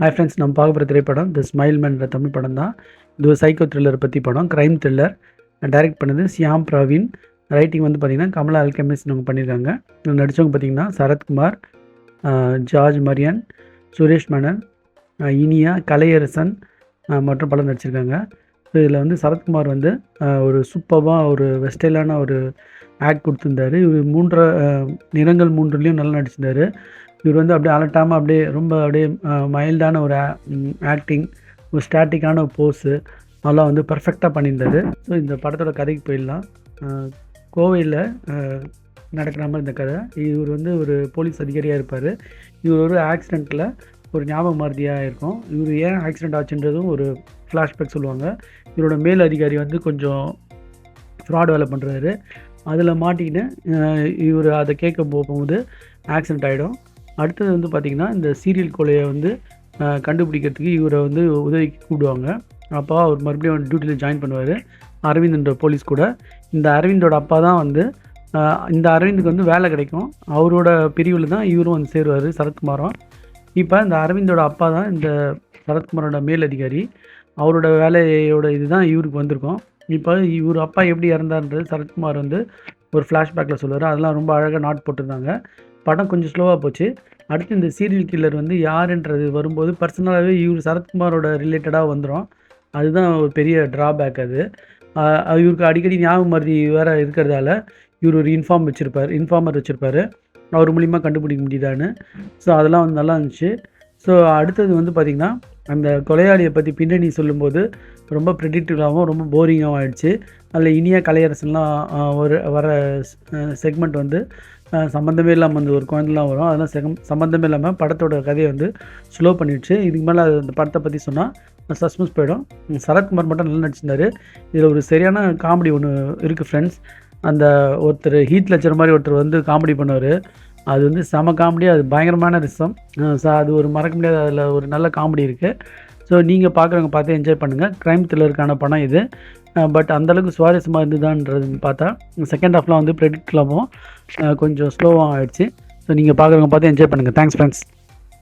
Hi friends, நம்ம பார்க்க போகிற திரைப்படம் தி ஸ்மைல் மேன்ற தமிழ் படம் தான். இது ஒரு சைக்கோ த்ரில்லர் பற்றி படம், க்ரைம் த்ரில்லர். டைரக்ட் பண்ணது ஷியாம் பிரவீன். ரைட்டிங் வந்து பார்த்திங்கன்னா கமலா அல்கெமிஸ்ட் அவங்க பண்ணியிருக்காங்க. நடித்தவங்க பார்த்திங்கன்னா சரத்குமார், ஜார்ஜ் மரியன், சுரேஷ் மேனன், இனியா, கலையரசன் மற்றும் பலர் நடிச்சிருக்காங்க. ஸோ இதில் வந்து சரத்குமார் வந்து ஒரு சூப்பராக ஒரு வெஸ்டைலான ஒரு ஆக்ட் கொடுத்துருந்தாரு. இவர் நிறங்கள் மூன்றுலேயும் நல்லா நடிச்சிருந்தார். இவர் வந்து அப்படியே அலட்டாமல் அப்படியே ரொம்ப அப்படியே மைல்டான ஒரு ஆக்டிங், ஒரு ஸ்டாட்டிக்கான போஸு அதெல்லாம் வந்து பர்ஃபெக்டாக பண்ணியிருந்தார். ஸோ இந்த படத்தோட கதைக்கு போயிடலாம். கோவையில் நடக்கிற மாதிரி இந்த கதை. இவர் வந்து ஒரு போலீஸ் அதிகாரியாக இருப்பார். இவர் ஒரு ஆக்சிடெண்ட்டில் ஒரு ஞாபக மறதியாக இருக்கும். இவர் ஏன் ஆக்சிடெண்ட் ஆச்சுன்றதும் ஒரு ஃப்ளாஷ்பேக் சொல்லுவாங்க. இவரோட மேல் அதிகாரி வந்து கொஞ்சம் ஃப்ராட் வேலை பண்ணுறாரு. அதில் மாட்டிக்கின்னு இவர் அதை கேட்க போகும்போது ஆக்சிடெண்ட் ஆகிடும். அடுத்தது வந்து பார்த்திங்கன்னா இந்த சீரியல் கொலையை வந்து கண்டுபிடிக்கிறதுக்கு இவரை வந்து உதவிக்கு கூப்பிடுவாங்க. அப்போ அவர் மறுபடியும் டியூட்டியில் ஜாயின் பண்ணுவார் அரவிந்த்ன்ற போலீஸ் கூட. இந்த அரவிந்தோட அப்பா தான் வந்து இந்த அரவிந்துக்கு வந்து வேலை கிடைக்கும். அவரோட பிரிவில் தான் இவரும் வந்து சேருவார், சரத்குமாரும். இப்போ இந்த அரவிந்தோட அப்பா தான் இந்த சரத்குமாரோட மேல் அதிகாரி. அவரோட வேலையோட இதுதான் இவருக்கு வந்திருக்கும். இப்போ இவர் அப்பா எப்படி இறந்தார்ன்றது சரத்குமார் வந்து ஒரு ஃப்ளாஷ்பேக்கில் சொல்லுவார். அதெல்லாம் ரொம்ப அழகாக நாட் போட்டிருந்தாங்க. படம் கொஞ்சம் ஸ்லோவாக போச்சு. அடுத்து இந்த சீரியல் கில்லர் வந்து யாருன்றது வரும்போது பர்சனலாகவே இவர் சரத்குமாரோட ரிலேட்டடாக வந்துடும். அதுதான் ஒரு பெரிய ட்ராபேக். அது இவருக்கு அடிக்கடி ஞாபக மறதி வேறு இருக்கிறதால இவர் ஒரு இன்ஃபார்மர் வச்சுருப்பார். அவர் மூலிமா கண்டுபிடிக்க முடியுதான்னு. ஸோ அதெல்லாம் வந்து நல்லா இருந்துச்சு. ஸோ அடுத்தது வந்து பார்த்திங்கன்னா அந்த கொலையாளியை பற்றி பின்னணி சொல்லும்போது ரொம்ப ப்ரெடிக்டிவாகவும் ரொம்ப போரிங்காகவும் ஆகிடுச்சு. அதில் இனியா, கலையரசன்லாம் வர செக்மெண்ட் வந்து சம்மந்தமே இல்லாமல் வந்து ஒரு குழந்தைலாம் வரும். அதெல்லாம் சம்மந்தமே இல்லாமல் படத்தோட கதையை வந்து ஸ்லோ பண்ணிடுச்சு. இதுக்கு மேலே அந்த படத்தை பற்றி சொன்னால் சஸ்பென்ஸ் போயிடும். சரத்குமார் மட்டும் நல்லா நடிச்சிருந்தார். இதில் ஒரு சரியான காமெடி ஒன்று இருக்குது ஃப்ரெண்ட்ஸ். அந்த ஒருத்தர் ஹீத் லெட்சர் மாதிரி ஒருத்தர் வந்து காமெடி பண்ணுவார். அது வந்து செம காமெடி, அது பயங்கரமான ரிசம். ஸோ அது ஒரு மறக்க முடியாத, அதில் ஒரு நல்ல காமெடி இருக்குது. ஸோ நீங்கள் பார்க்குறவங்க பார்த்து என்ஜாய் பண்ணுங்கள். க்ரைம் த்ரில்லருக்கான படம் இது. பட் அந்தளவுக்கு சுவாரஸ்யமாக இருந்துதான்றது பார்த்தா செகண்ட் ஹாஃப்லாம் வந்து ப்ரெடிக்ட்லாகவும் கொஞ்சம் ஸ்லோவாக ஆகிடுச்சு. ஸோ நீங்கள் பார்க்குறவங்க பார்த்து என்ஜாய் பண்ணுங்கள். Thanks friends.